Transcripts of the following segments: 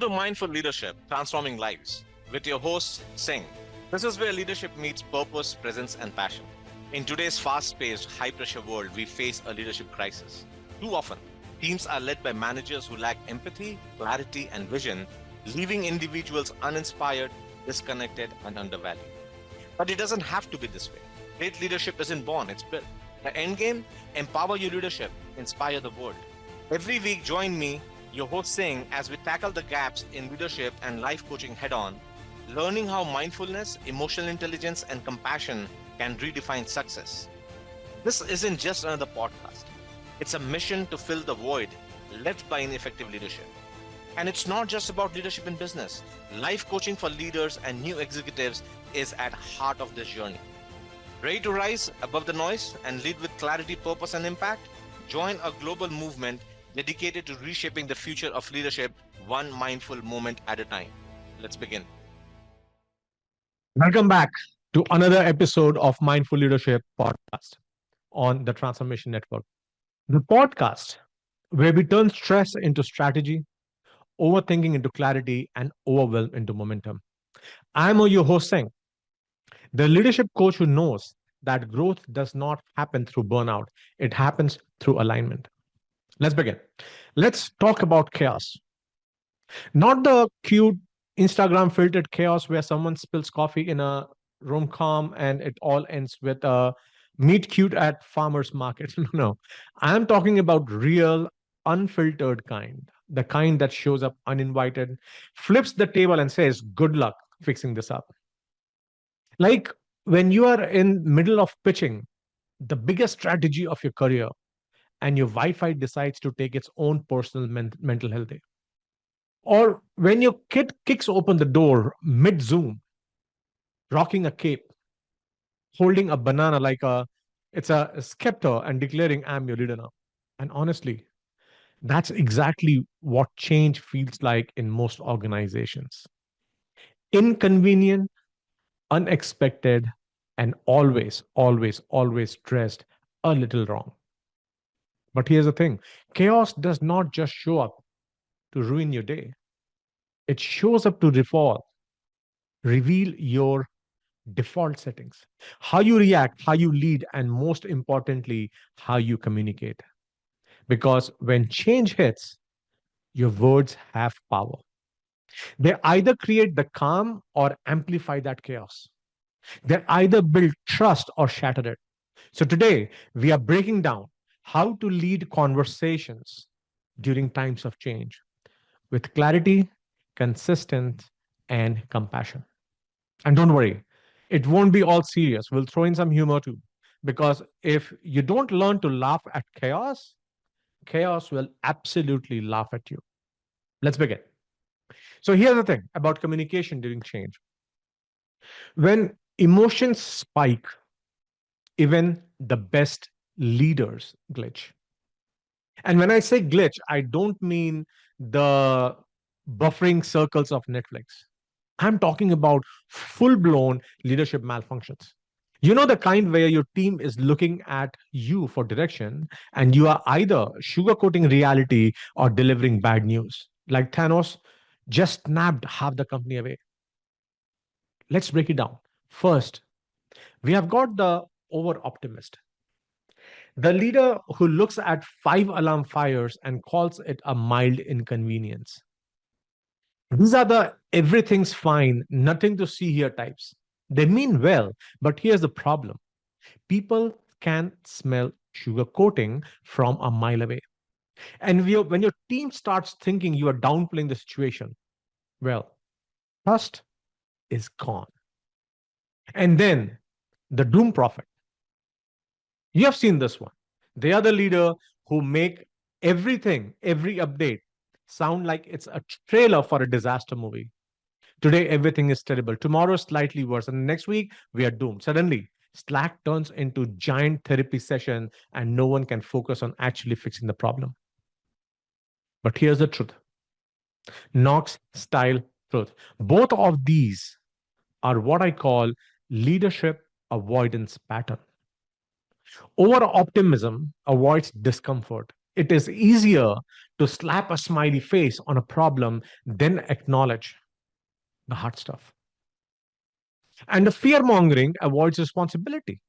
to Mindful Leadership Transforming Lives with your host, Singh. This is where leadership meets purpose, presence, and passion. In today's fast paced, high pressure world, we face a leadership crisis. Too often, teams are led by managers who lack empathy, clarity, and vision, leaving individuals uninspired, disconnected, and undervalued. But it doesn't have to be this way. Great leadership isn't born, it's built. The end game: empower your leadership, inspire the world. Every week, join me, your host Singh, as we tackle the gaps in leadership and life coaching head on, learning how mindfulness, emotional intelligence, and compassion can redefine success. This isn't just another podcast, it's a mission to fill the void left by ineffective leadership. And it's not just about leadership in business. Life coaching for leaders and new executives is at heart of this journey. Ready to rise above the noise and lead with clarity, purpose, and impact? Join a global movement dedicated to reshaping the future of leadership one mindful moment at a time. Let's begin. Welcome back to another episode of Mindful Leadership Podcast on the Transformation Network. The podcast where we turn stress into strategy, overthinking into clarity, and overwhelm into momentum. I'm your host, Singh, the leadership coach who knows that growth does not happen through burnout, it happens through alignment. Let's begin. Let's talk about chaos. Not the cute Instagram filtered chaos where someone spills coffee in a rom com and it all ends with a meet cute at farmers market. No, I'm talking about real, unfiltered kind, the kind that shows up uninvited, flips the table and says, "Good luck fixing this up." Like when you are in middle of pitching the biggest strategy of your career and your Wi-Fi decides to take its own personal mental health day. Or when your kid kicks open the door mid Zoom, rocking a cape, holding a banana like it's a scepter and declaring, "I'm your leader now." And honestly, that's exactly what change feels like in most organizations. Inconvenient, unexpected, and always, always, always dressed a little wrong. But here's the thing: chaos does not just show up to ruin your day, it shows up to reveal your default settings, how you react, how you lead, and most importantly, how you communicate. Because when change hits, your words have power. They either create the calm or amplify that chaos. They either build trust or shatter it. So today, we are breaking down how to lead conversations during times of change with clarity, consistent, and compassion. And don't worry, it won't be all serious. We'll throw in some humor too. Because if you don't learn to laugh at chaos, chaos will absolutely laugh at you. Let's begin. So here's the thing about communication during change. When emotions spike, even the best leaders glitch. And when I say glitch, I don't mean the buffering circles of Netflix. I'm talking about full blown leadership malfunctions. You know, the kind where your team is looking at you for direction and you are either sugarcoating reality or delivering bad news. Like Thanos just snapped half the company away. Let's break it down. First, we have got the over optimist, the leader who looks at five alarm fires and calls it a mild inconvenience. These are the everything's fine, nothing to see here types. They mean well, but here's the problem: people can smell sugar coating from a mile away. And when your team starts thinking you are downplaying the situation, well, trust is gone. And then the doom prophet. You have seen this one. They are the leader who make everything, every update, sound like it's a trailer for a disaster movie. Today, everything is terrible. Tomorrow, slightly worse. And next week, we are doomed. Suddenly, Slack turns into giant therapy session and no one can focus on actually fixing the problem. But here's the truth: Knox style truth. Both of these are what I call leadership avoidance pattern. Over optimism avoids discomfort. It is easier to slap a smiley face on a problem than acknowledge the hard stuff. And the fear mongering avoids responsibility.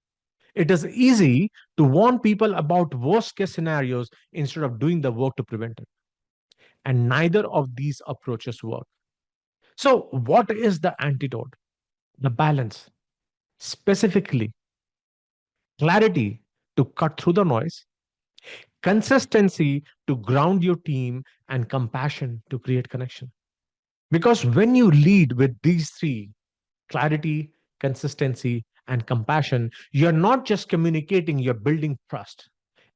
It is easy to warn people about worst case scenarios instead of doing the work to prevent it. And neither of these approaches work. So, what is the antidote? The balance, specifically clarity to cut through the noise, consistency to ground your team, and compassion to create connection. Because when you lead with these three, clarity, consistency, and compassion, you're not just communicating, you're building trust.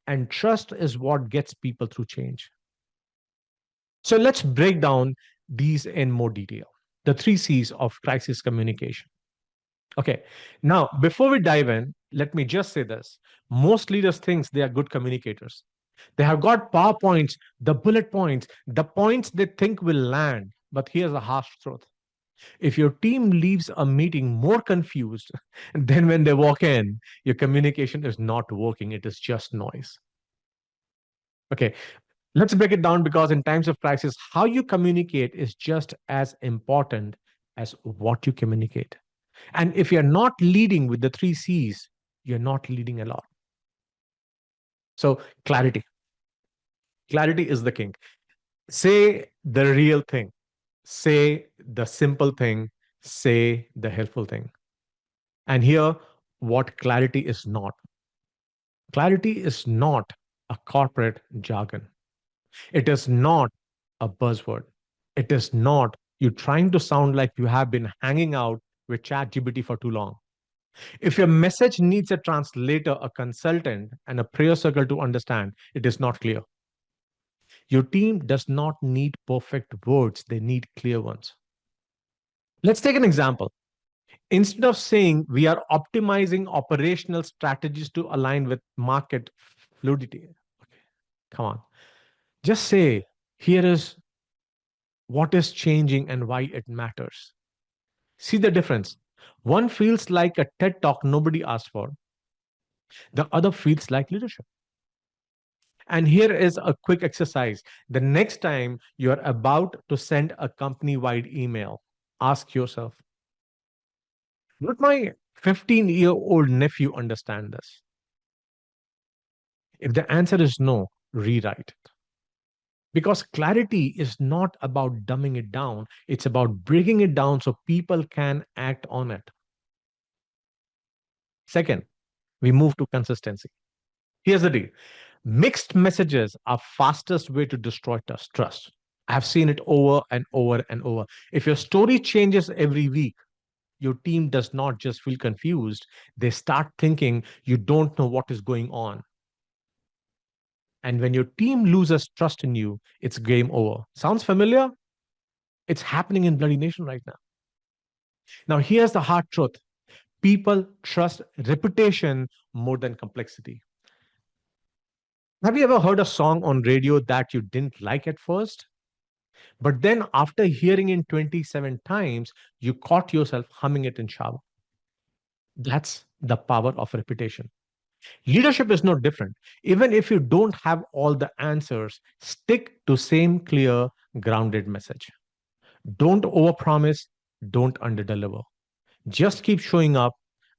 And trust is what gets people through change. So let's break down these in more detail. The three C's of crisis communication. Okay. Now, before we dive in, let me just say this. Most leaders think they are good communicators. They have got PowerPoints, the bullet points, the points they think will land. But here's the harsh truth. If your team leaves a meeting more confused than when they walk in, your communication is not working. It is just noise. Okay, let's break it down because in times of crisis, how you communicate is just as important as what you communicate. And if you're not leading with the three C's, you're not leading a lot. So, clarity. Clarity is the king. Say the real thing, say the simple thing, say the helpful thing. And here, what clarity is not. Clarity is not a corporate jargon. It is not a buzzword. It is not you trying to sound like you have been hanging out with ChatGPT for too long. If your message needs a translator, a consultant, and a prayer circle to understand, it is not clear. Your team does not need perfect words, they need clear ones. Let's take an example. Instead of saying we are optimizing operational strategies to align with market fluidity, okay, come on, just say here is what is changing and why it matters. See the difference. One feels like a TED talk nobody asked for, the other feels like leadership. And here is a quick exercise. The next time you're about to send a company wide email, ask yourself, would my 15-year-old nephew understand this? If the answer is no, rewrite it. Because clarity is not about dumbing it down, it's about breaking it down so people can act on it. Second, we move to consistency. Here's the deal. Mixed messages are fastest way to destroy trust. I have seen it over and over and over. If your story changes every week, your team does not just feel confused, they start thinking you don't know what is going on. And when your team loses trust in you, it's game over. Sounds familiar? It's happening in Bloody Nation right now. Now, here's the hard truth. People trust reputation more than complexity. Have you ever heard a song on radio that you didn't like at first? But then after hearing it 27 times, you caught yourself humming it in shower. That's the power of reputation. Leadership is no different. Even if you don't have all the answers, stick to same clear, grounded message. Don't overpromise, don't underdeliver. Just keep showing up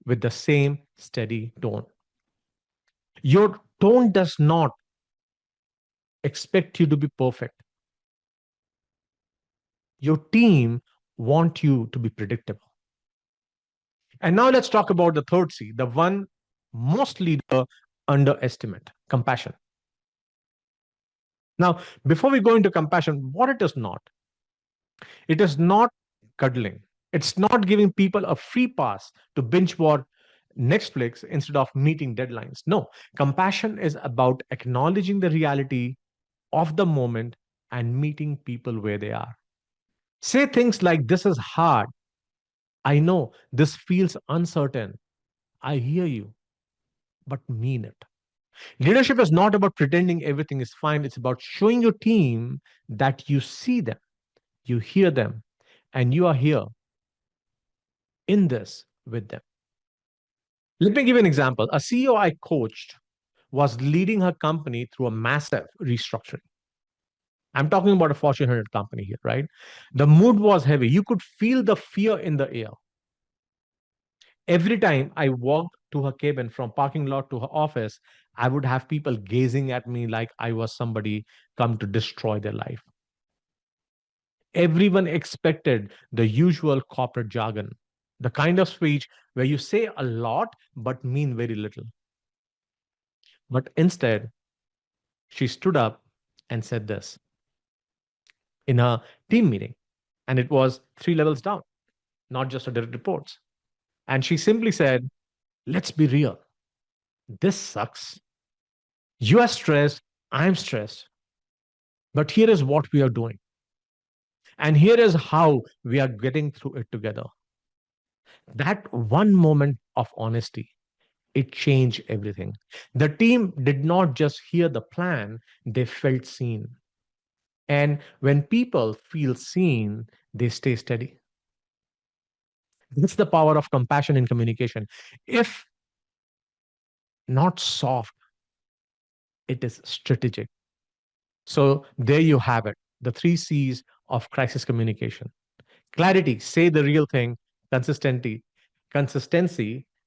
with the same steady tone. Your tone does not expect you to be perfect. Your team want you to be predictable. And now let's talk about the third C, the one most leader underestimate, compassion. Now, before we go into compassion, what it is not cuddling. It's not giving people a free pass to binge watch Netflix instead of meeting deadlines. No, compassion is about acknowledging the reality of the moment and meeting people where they are. Say things like, this is hard. I know this feels uncertain. I hear you, but mean it. Leadership is not about pretending everything is fine. It's about showing your team that you see them, you hear them, and you are here in this with them. Let me give you an example. A CEO I coached was leading her company through a massive restructuring. I'm talking about a Fortune 100 company here, right? The mood was heavy. You could feel the fear in the air. Every time I walked to her cabin from parking lot to her office, I would have people gazing at me like I was somebody come to destroy their life. Everyone expected the usual corporate jargon, the kind of speech where you say a lot but mean very little. But instead, she stood up and said this in a team meeting, and it was three levels down, not just her direct reports. And she simply said, let's be real. This sucks. You are stressed. I'm stressed. But here is what we are doing. And here is how we are getting through it together. That one moment of honesty, it changed everything. The team did not just hear the plan, they felt seen. And when people feel seen, they stay steady. That's the power of compassion in communication. If not soft, it is strategic. So there you have it, the three C's of crisis communication. Clarity, say the real thing. Consistency,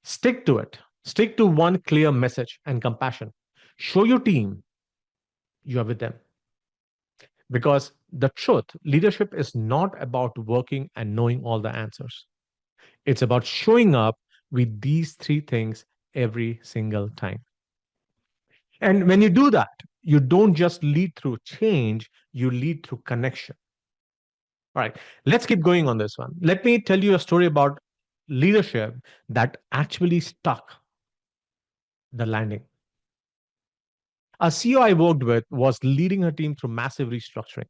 stick to it. Stick to one clear message. And compassion. Show your team you are with them. Because the truth, leadership is not about working and knowing all the answers. It's about showing up with these three things every single time. And when you do that, you don't just lead through change, you lead through connection. All right, let's keep going on this one. Let me tell you a story about leadership that actually stuck the landing. A CEO I worked with was leading her team through massive restructuring.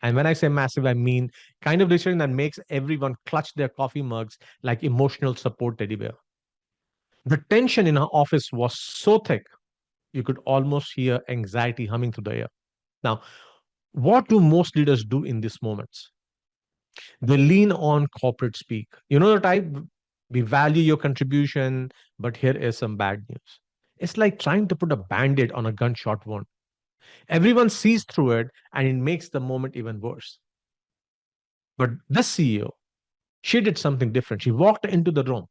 And when I say massive, I mean kind of restructuring that makes everyone clutch their coffee mugs like emotional support teddy bear. The tension in her office was so thick, you could almost hear anxiety humming through the air. Now, what do most leaders do in these moments? They lean on corporate speak. You know the type, we value your contribution, but here is some bad news. It's like trying to put a band aid on a gunshot wound. Everyone sees through it and it makes the moment even worse. But this CEO, she did something different. She walked into the room,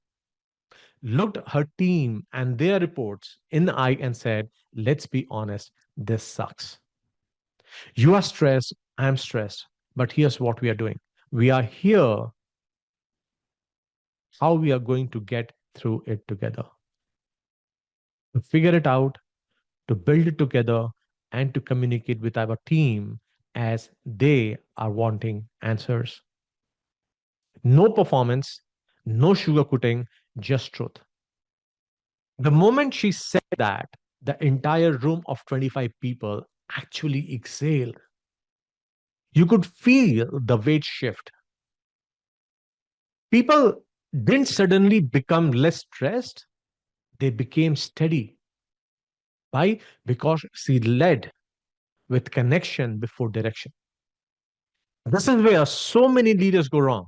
looked her team and their reports in the eye and said, let's be honest, this sucks. You are stressed, I'm stressed, but here's what we are doing. We are here, how we are going to get through it together, to figure it out, to build it together, and to communicate with our team as they are wanting answers. No performance, no sugarcoating, just truth. The moment she said that, the entire room of 25 people actually exhaled. You could feel the weight shift. People didn't suddenly become less stressed, they became steady. Why? Because she led with connection before direction. This is where so many leaders go wrong.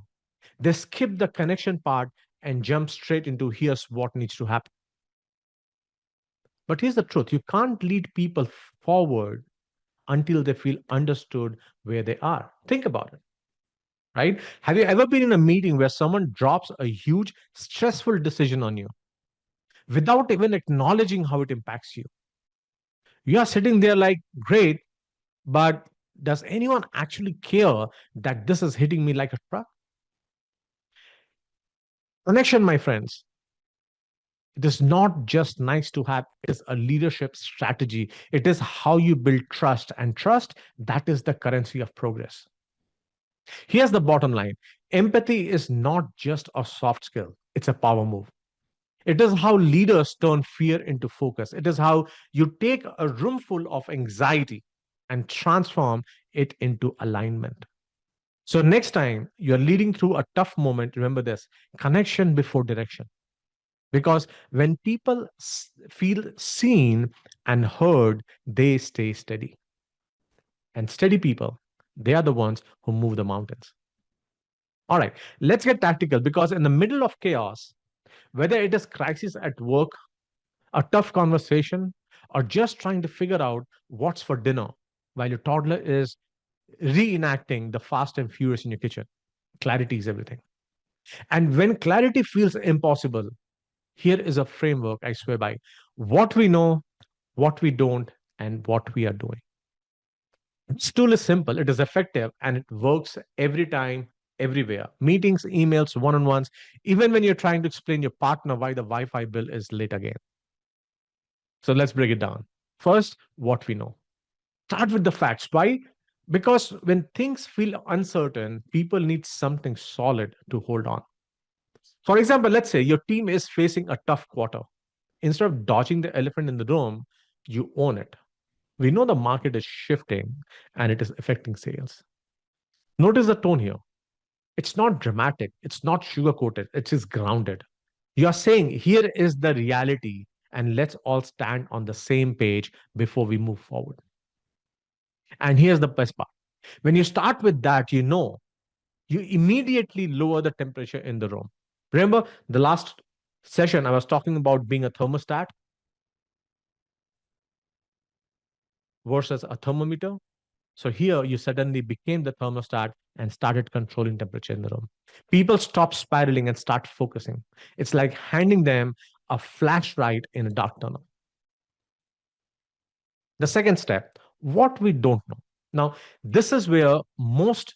They skip the connection part and jump straight into here's what needs to happen. But here's the truth, you can't lead people forward until they feel understood where they are. Think about it, right? Have you ever been in a meeting where someone drops a huge, stressful decision on you without even acknowledging how it impacts you? You are sitting there like, great, but does anyone actually care that this is hitting me like a truck? Connection, my friends, it is not just nice to have, it is a leadership strategy. It is how you build trust, and trust, that is the currency of progress. Here's the bottom line, empathy is not just a soft skill, it's a power move. It is how leaders turn fear into focus. It is how you take a room full of anxiety and transform it into alignment. So, next time you're leading through a tough moment, remember this, connection before direction. Because when people feel seen and heard, they stay steady. And steady people, they are the ones who move the mountains. All right, let's get tactical because in the middle of chaos, whether it is crisis at work, a tough conversation, or just trying to figure out what's for dinner while your toddler is reenacting the Fast and Furious in your kitchen. Clarity is everything. And when clarity feels impossible, here is a framework I swear by: what we know, what we don't, and what we are doing. This tool is simple, it is effective, and it works every time, everywhere. Meetings, emails, one on ones, even when you're trying to explain your partner why the Wi Fi bill is late again. So let's break it down. First, what we know. Start with the facts. Why? Because when things feel uncertain, people need something solid to hold on. For example, let's say your team is facing a tough quarter. Instead of dodging the elephant in the room, you own it. We know the market is shifting and it is affecting sales. Notice the tone here. It's not dramatic, it's not sugar coated, it is grounded. You are saying, here is the reality, and let's all stand on the same page before we move forward. And here's the best part: when you start with that, you immediately lower the temperature in the room. Remember the last session I was talking about being a thermostat versus a thermometer? So here you suddenly became the thermostat and started controlling temperature in the room. People stop spiraling and start focusing. It's like handing them a flashlight in a dark tunnel. The second step, what we don't know. Now, this is where most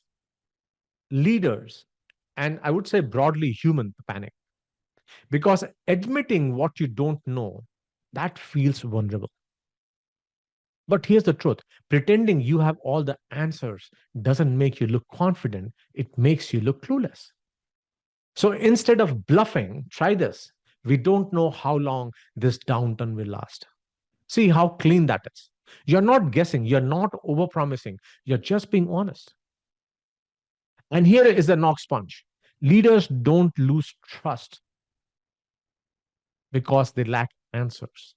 leaders, and I would say broadly human, panic, because admitting what you don't know, that feels vulnerable. But here's the truth: pretending you have all the answers doesn't make you look confident, it makes you look clueless. So instead of bluffing, try this. We don't know how long this downturn will last. See how clean that is. You're not guessing, you're not overpromising, you're just being honest. And here is the knock sponge: leaders don't lose trust because they lack answers.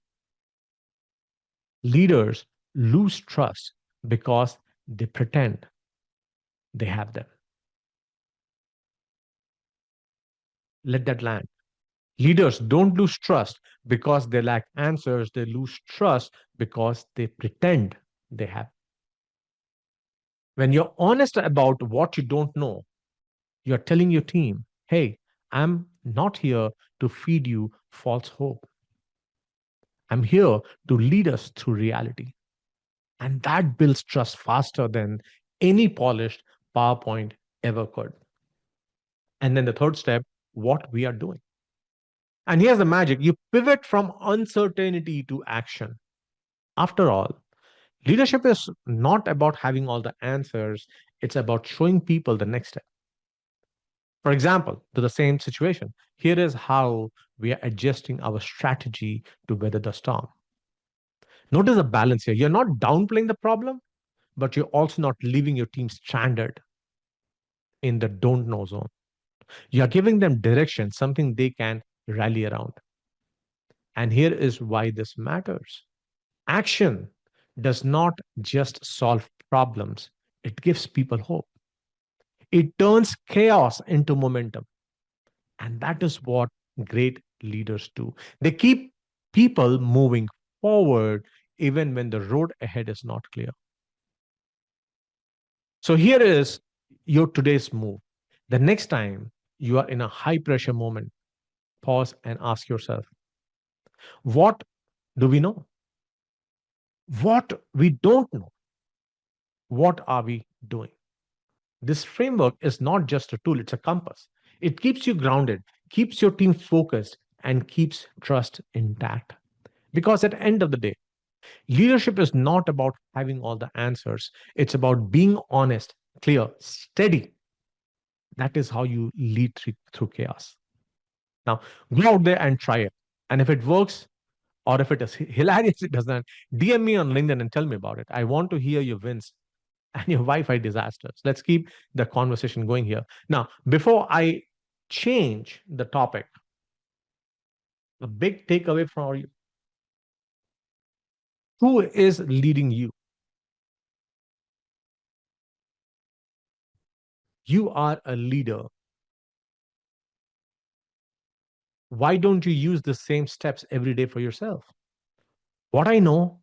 Leaders lose trust because they pretend they have them. Let that land. Leaders don't lose trust because they lack answers, they lose trust because they pretend they have. When you're honest about what you don't know, you're telling your team, hey, I'm not here to feed you false hope. I'm here to lead us through reality. And that builds trust faster than any polished PowerPoint ever could. And then the third step, what we are doing. And here's the magic: you pivot from uncertainty to action. After all, leadership is not about having all the answers, it's about showing people the next step. For example, to the same situation, here is how we are adjusting our strategy to weather the storm. Notice the balance here. You're not downplaying the problem, but you're also not leaving your team stranded in the don't know zone. You're giving them direction, something they can rally around. And here is why this matters: action does not just solve problems, it gives people hope. It turns chaos into momentum. And that is what great leaders do. They keep people moving forward even when the road ahead is not clear. So here is your today's move. The next time you are in a high pressure moment, pause and ask yourself, what do we know? What we don't know? What are we doing? This framework is not just a tool, it's a compass. It keeps you grounded, keeps your team focused, and keeps trust intact. Because at the end of the day, leadership is not about having all the answers. It's about being honest, clear, steady. That is how you lead through chaos. Now, go out there and try it. And if it works, or if it is hilarious, it doesn't, DM me on LinkedIn and tell me about it. I want to hear your wins and your Wi-Fi disasters. Let's keep the conversation going here. Now, before I change the topic, a big takeaway for you: who is leading you? You are a leader. Why don't you use the same steps every day for yourself? what I know,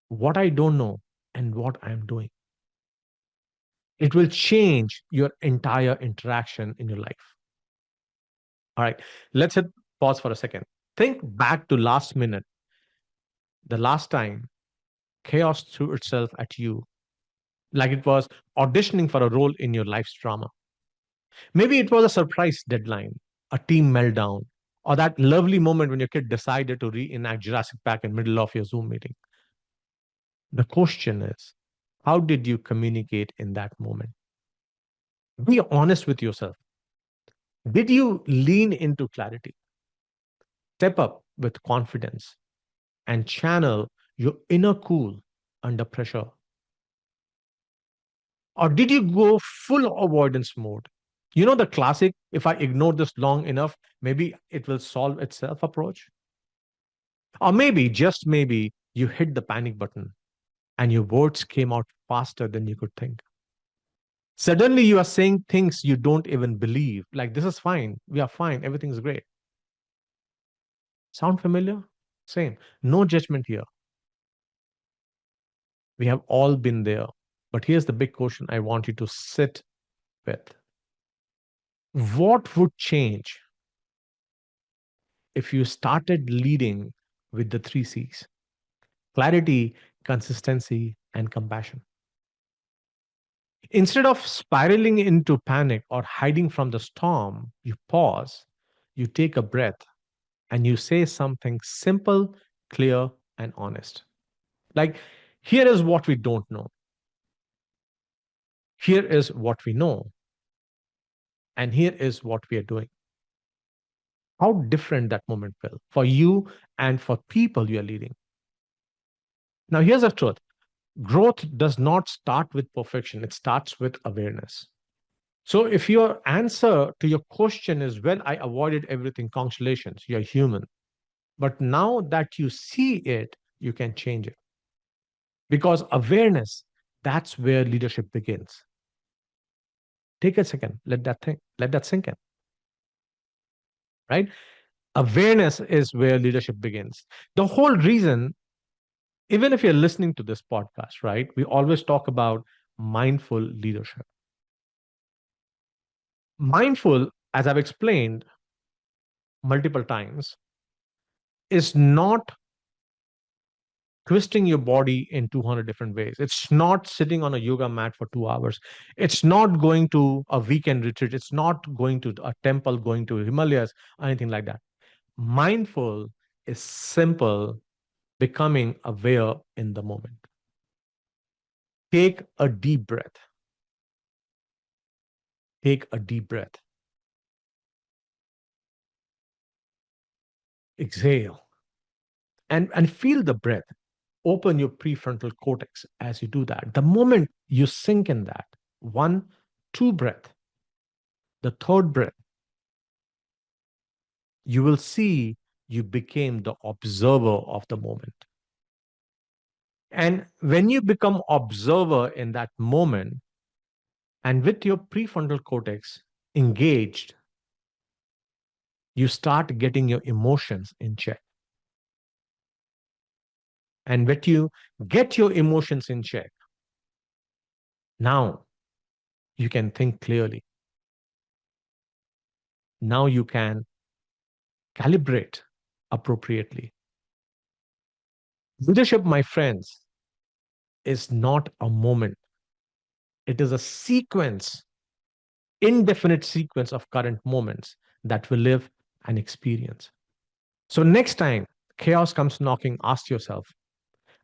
what I don't know, and what I'm doing. It will change your entire interaction in your life. All right, let's hit pause for a second. Think back to last minute, the last time chaos threw itself at you like it was auditioning for a role in your life's drama. Maybe it was a surprise deadline, a team meltdown, or that lovely moment when your kid decided to reenact Jurassic Park in the middle of your Zoom meeting. The question is, how did you communicate in that moment? Be honest with yourself. Did you lean into clarity, step up with confidence, and channel your inner cool under pressure? Or did you go full avoidance mode? You know the classic, if I ignore this long enough, maybe it will solve itself approach? Or maybe, just maybe, you hit the panic button and your words came out faster than you could think. Suddenly, you are saying things you don't even believe, like, this is fine, we are fine, everything's great. Sound familiar? Same. No judgment here. We have all been there. But here's the big question I want you to sit with. What would change if you started leading with the three C's: clarity, consistency, and compassion? Instead of spiraling into panic or hiding from the storm, you pause, you take a breath, and you say something simple, clear, and honest. Like, here is what we don't know. Here is what we know. And here is what we are doing. How different that moment will for you and for people you are leading. Now, here's the truth: growth does not start with perfection, it starts with awareness. So, if your answer to your question is, well, I avoided everything, congratulations, you're human. But now that you see it, you can change it. Because awareness, that's where leadership begins. Take a second, let that sink in, right? Awareness is where leadership begins. The whole reason, even if you're listening to this podcast, right, we always talk about mindful leadership. Mindful, as I've explained multiple times, is not twisting your body in 200 different ways. It's not sitting on a yoga mat for 2 hours. It's not going to a weekend retreat. It's not going to a temple, going to Himalayas, anything like that. Mindful is simple, becoming aware in the moment. Take a deep breath. Take a deep breath. Exhale and feel the breath. Open your prefrontal cortex as you do that. The moment you sink in that, one, two breath, the third breath, you will see you became the observer of the moment. And when you become observer in that moment and with your prefrontal cortex engaged, you start getting your emotions in check. And when you get your emotions in check, now you can think clearly. Now you can calibrate appropriately. Leadership, my friends, is not a moment, it is a sequence, indefinite sequence of current moments that we live and experience. So, next time chaos comes knocking, ask yourself,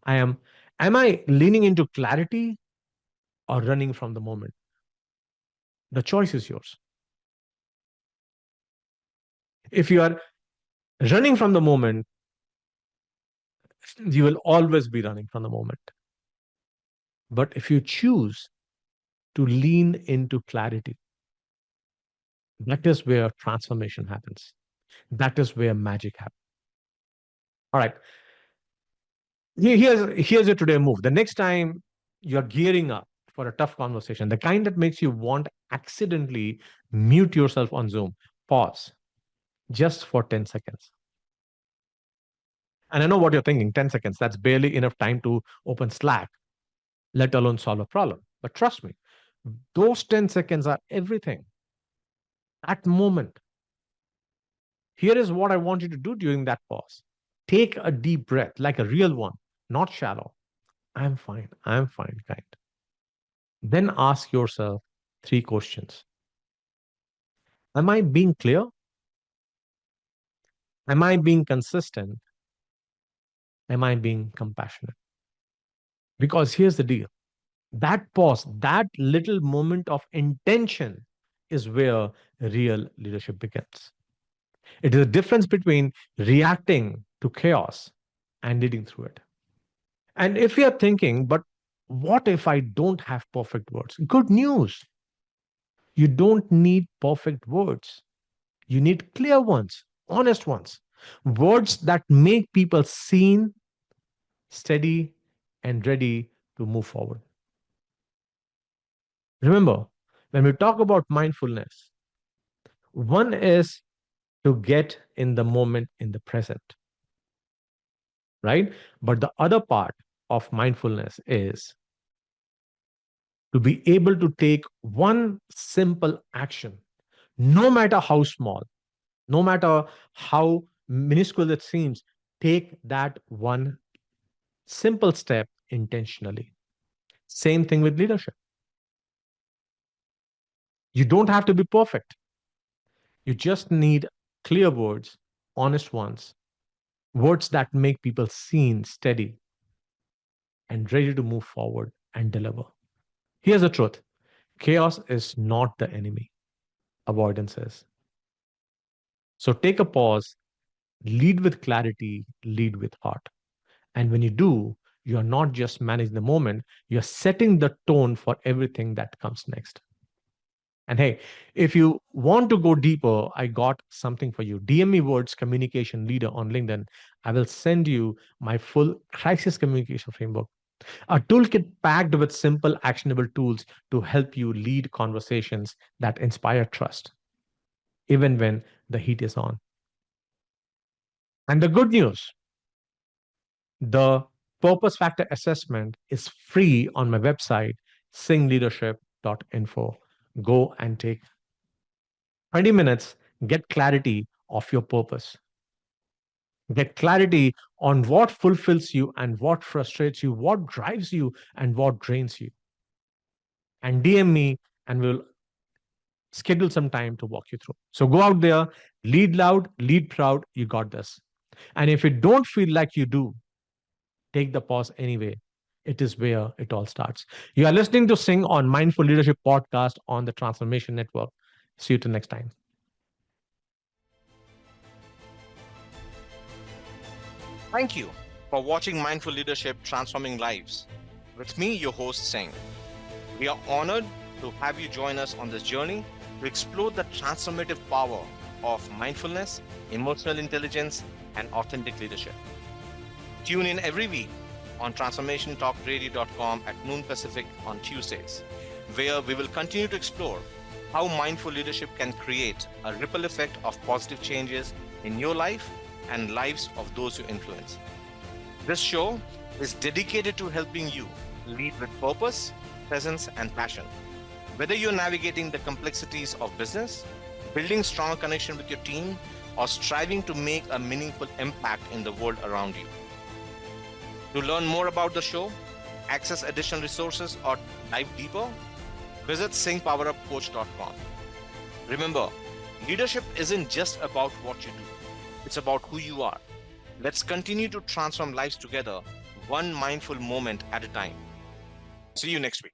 I am I leaning into clarity or running from the moment? The choice is yours. If you are running from the moment, you will always be running from the moment. But if you choose to lean into clarity, that is where transformation happens. That is where magic happens. All right. Here's your today move. The next time you're gearing up for a tough conversation, the kind that makes you want accidentally mute yourself on Zoom, pause just for 10 seconds And I know what you're thinking, 10 seconds. That's barely enough time to open Slack, let alone solve a problem. But trust me, those 10 seconds are everything. At moment, here is what I want you to do during that pause. Take a deep breath, like a real one, not shallow. I'm fine, kind. Then ask yourself three questions. Am I being clear? Am I being consistent? Am I being compassionate? Because here's the deal, that pause, that little moment of intention is where real leadership begins. It is a difference between reacting to chaos and leading through it. And if you're thinking, but what if I don't have perfect words? Good news. You don't need perfect words. You need clear ones, honest ones, words that make people seen, steady, and ready to move forward. Remember, when we talk about mindfulness, one is to get in the moment in the present, right? But the other part of mindfulness is to be able to take one simple action, no matter how small, no matter how minuscule it seems, take that one simple step intentionally. Same thing with leadership. You don't have to be perfect. You just need clear words, honest ones, words that make people seen, steady, and ready to move forward and deliver. Here's the truth, chaos is not the enemy, avoidance is. So take a pause, lead with clarity, lead with heart. And when you do, you are not just managing the moment, you're setting the tone for everything that comes next. And hey, if you want to go deeper, I got something for you. DM me words communication leader on LinkedIn. I will send you my full crisis communication framework, a toolkit packed with simple, actionable tools to help you lead conversations that inspire trust, even when the heat is on. And the good news, the purpose factor assessment is free on my website, singleadership.info. Go and take 20 minutes, get clarity of your purpose. Get clarity on what fulfills you and what frustrates you, what drives you and what drains you. And DM me and we'll schedule some time to walk you through. So go out there, lead loud, lead proud. You got this. And if you don't feel like you do, take the pause anyway. It is where it all starts. You are listening to Sing on Mindful Leadership Podcast on the Transformation Network. See you till next time. Thank you for watching Mindful Leadership Transforming Lives. With me, your host, Singh. We are honored to have you join us on this journey to explore the transformative power of mindfulness, emotional intelligence, and authentic leadership. Tune in every week on transformationtalkradio.com at noon Pacific on Tuesdays, where we will continue to explore how mindful leadership can create a ripple effect of positive changes in your life and lives of those you influence. This show is dedicated to helping you lead with purpose, presence, and passion. Whether you're navigating the complexities of business, building strong connection with your team, or striving to make a meaningful impact in the world around you. To learn more about the show, access additional resources, or dive deeper, visit singpowerupcoach.com. Remember, leadership isn't just about what you do, it's about who you are. Let's continue to transform lives together, one mindful moment at a time. See you next week.